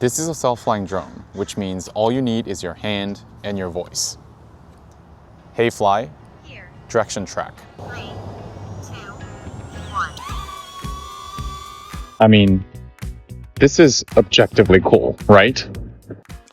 This is a self-flying drone, which means all you need is your hand and your voice. Hey fly, Here. direction track. 3, 2, 1. I mean, this is objectively cool, right?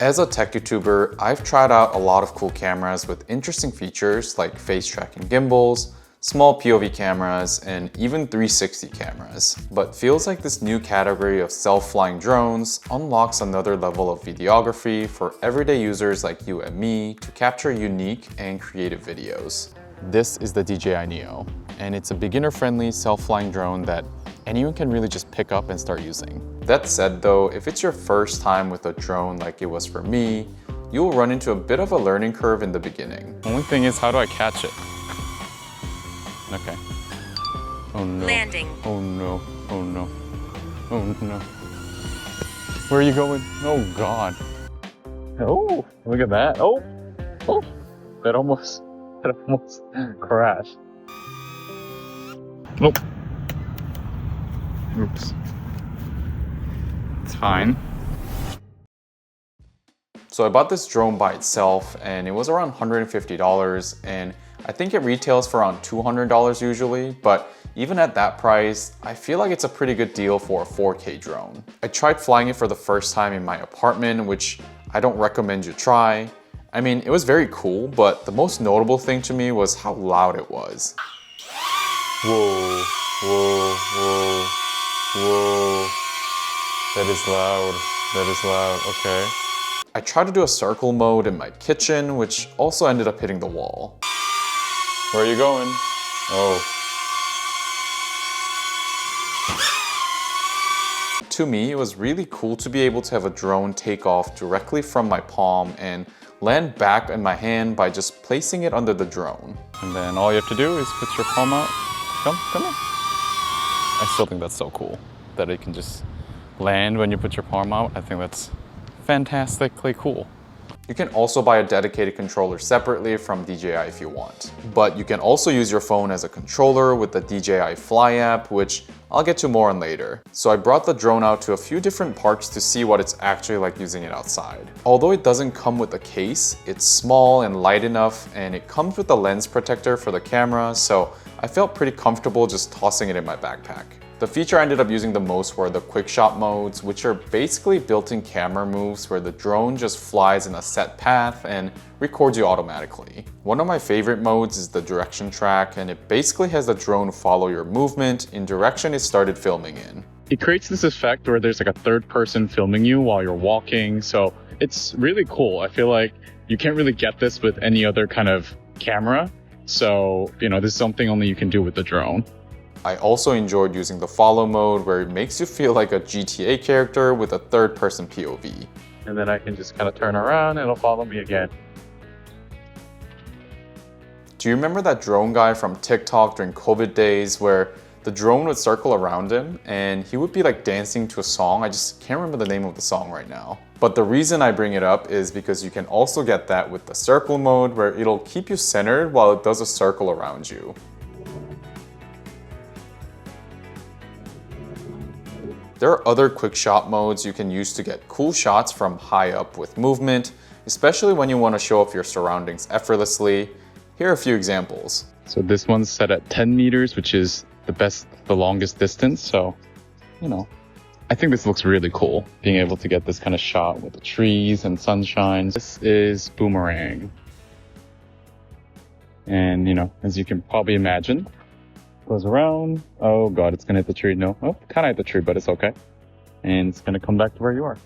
As a tech YouTuber, I've tried out a lot of cool cameras with interesting features like face tracking gimbals, small POV cameras, and even 360 cameras. But feels like this new category of self-flying drones unlocks another level of videography for everyday users like you and me to capture unique and creative videos. This is the DJI Neo, and it's a beginner-friendly self-flying drone that anyone can really just pick up and start using. That said though, if it's your first time with a drone like it was for me, you'll run into a bit of a learning curve in the beginning. Only thing is, how do I catch it? Okay. Oh no. Landing. Oh no. Oh no. Oh no. Where are you going? Oh God. Oh, look at that. Oh, oh. That almost crashed. Oh. Oops. It's fine. So I bought this drone by itself and it was around $150, and I think it retails for around $200 usually, but even at that price, I feel like it's a pretty good deal for a 4K drone. I tried flying it for the first time in my apartment, which I don't recommend you try. I mean, it was very cool, but the most notable thing to me was how loud it was. Whoa, whoa, whoa, whoa. That is loud, that is loud, okay. I tried to do a circle mode in my kitchen, which also ended up hitting the wall. Where are you going? Oh. To me, it was really cool to be able to have a drone take off directly from my palm and land back in my hand by just placing it under the drone. And then all you have to do is put your palm out. Come here. I still think that's so cool that it can just land when you put your palm out. I think that's fantastically cool. You can also buy a dedicated controller separately from DJI if you want. But you can also use your phone as a controller with the DJI Fly app, which I'll get to more on later. So I brought the drone out to a few different parks to see what it's actually like using it outside. Although it doesn't come with a case, it's small and light enough, and it comes with a lens protector for the camera, so I felt pretty comfortable just tossing it in my backpack. The feature I ended up using the most were the quick shot modes, which are basically built-in camera moves where the drone just flies in a set path and records you automatically. One of my favorite modes is the direction track, and it basically has the drone follow your movement in direction it started filming in. It creates this effect where there's like a third person filming you while you're walking, so it's really cool. I feel like you can't really get this with any other kind of camera, so this is something only you can do with the drone. I also enjoyed using the follow mode where it makes you feel like a GTA character with a third-person POV. And then I can just kind of turn around and it'll follow me again. Do you remember that drone guy from TikTok during COVID days where the drone would circle around him and he would be like dancing to a song? I just can't remember the name of the song right now. But the reason I bring it up is because you can also get that with the circle mode where it'll keep you centered while it does a circle around you. There are other quick shot modes you can use to get cool shots from high up with movement, especially when you want to show off your surroundings effortlessly. Here are a few examples. So this one's set at 10 meters, which is the longest distance. So, I think this looks really cool, being able to get this kind of shot with the trees and sunshine. This is Boomerang. And, as you can probably imagine, goes around. Oh God, it's gonna hit the tree. No, oh, kind of hit the tree, but it's okay. And it's gonna come back to where you are.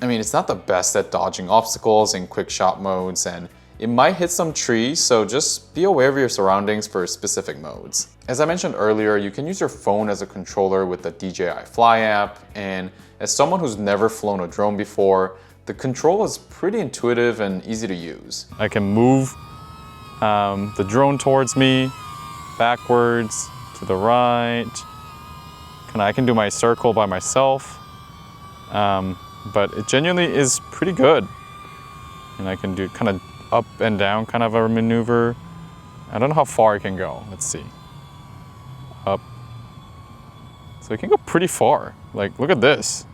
I mean, it's not the best at dodging obstacles in quick shot modes, and it might hit some trees, so just be aware of your surroundings for specific modes. As I mentioned earlier, you can use your phone as a controller with the DJI Fly app, and as someone who's never flown a drone before, the control is pretty intuitive and easy to use. I can move the drone towards me, backwards, to the right. I can do my circle by myself, but it genuinely is pretty good. And I can do kind of up and down kind of a maneuver. I don't know how far it can go. Let's see. Up. So it can go pretty far. Like, look at this.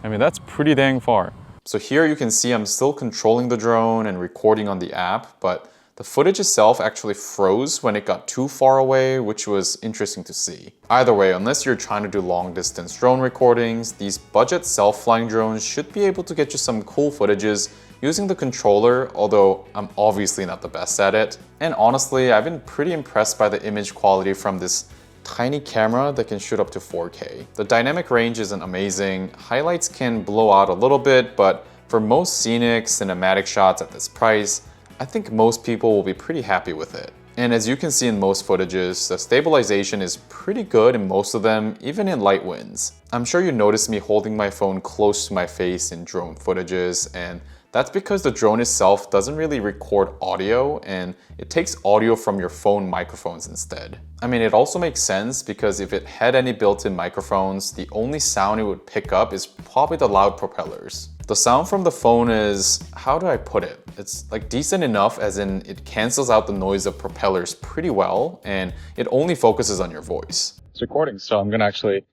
I mean, that's pretty dang far. So here you can see I'm still controlling the drone and recording on the app, but the footage itself actually froze when it got too far away, which was interesting to see. Either way, unless you're trying to do long distance drone recordings, these budget self-flying drones should be able to get you some cool footages using the controller, although I'm obviously not the best at it. And honestly, I've been pretty impressed by the image quality from this tiny camera that can shoot up to 4K. The dynamic range isn't amazing, highlights can blow out a little bit, but for most scenic, cinematic shots at this price, I think most people will be pretty happy with it. And as you can see in most footages, the stabilization is pretty good in most of them, even in light winds. I'm sure you noticed me holding my phone close to my face in drone footages, and that's because the drone itself doesn't really record audio and it takes audio from your phone microphones instead. I mean, it also makes sense because if it had any built-in microphones, the only sound it would pick up is probably the loud propellers. The sound from the phone is, how do I put it? It's like decent enough as in it cancels out the noise of propellers pretty well and it only focuses on your voice. It's recording, so I'm gonna actually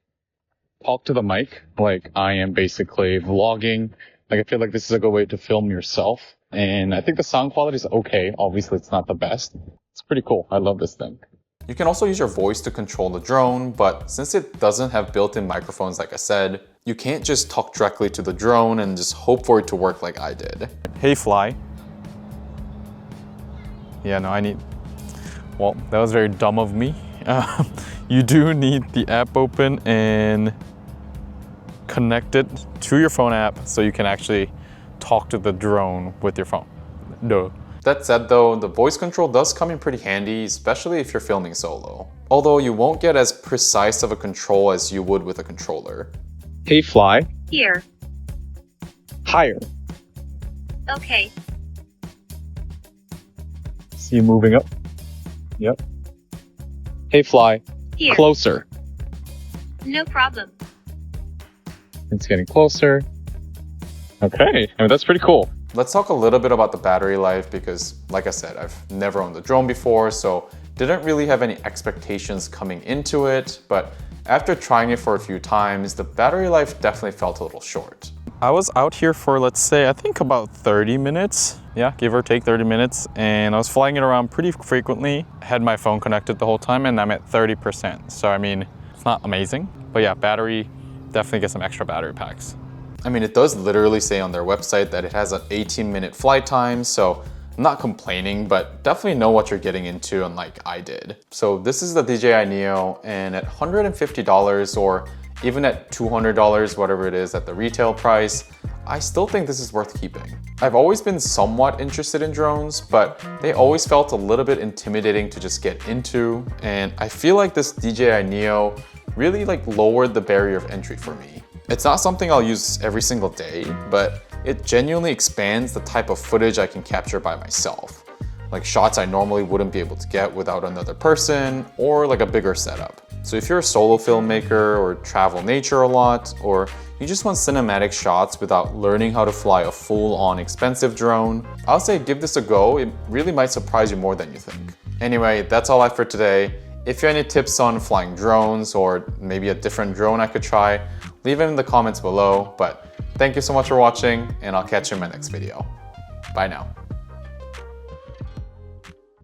talk to the mic like I am basically vlogging. Like, I feel like this is a good way to film yourself. And I think the sound quality is okay. Obviously, it's not the best. It's pretty cool. I love this thing. You can also use your voice to control the drone, but since it doesn't have built-in microphones like I said, you can't just talk directly to the drone and just hope for it to work like I did. Hey, fly. Yeah, no, well, that was very dumb of me. You do need the app open and connect it to your phone app so you can actually talk to the drone with your phone. Duh. That said though, the voice control does come in pretty handy, especially if you're filming solo. Although you won't get as precise of a control as you would with a controller. Hey, fly. Here. Higher. Okay. See you moving up. Yep. Hey, fly. Here. Closer. No problem. It's getting closer. Okay, I mean, that's pretty cool. Let's talk a little bit about the battery life because, like I said, I've never owned a drone before, so didn't really have any expectations coming into it, but after trying it for a few times, the battery life definitely felt a little short. I was out here for, let's say, I think about 30 minutes. Yeah, give or take 30 minutes. And I was flying it around pretty frequently. Had my phone connected the whole time and I'm at 30%. So, I mean, it's not amazing, but yeah, battery, definitely get some extra battery packs. I mean, it does literally say on their website that it has an 18-minute flight time, so I'm not complaining, but definitely know what you're getting into, unlike I did. So this is the DJI Neo, and at $150 or even at $200, whatever it is at the retail price, I still think this is worth keeping. I've always been somewhat interested in drones, but they always felt a little bit intimidating to just get into, and I feel like this DJI Neo really lowered the barrier of entry for me. It's not something I'll use every single day, but it genuinely expands the type of footage I can capture by myself. Like shots I normally wouldn't be able to get without another person or like a bigger setup. So if you're a solo filmmaker or travel nature a lot, or you just want cinematic shots without learning how to fly a full-on expensive drone, I'll say give this a go. It really might surprise you more than you think. Anyway, that's all I have for today. If you have any tips on flying drones or maybe a different drone I could try, leave them in the comments below. But thank you so much for watching, and I'll catch you in my next video. Bye now.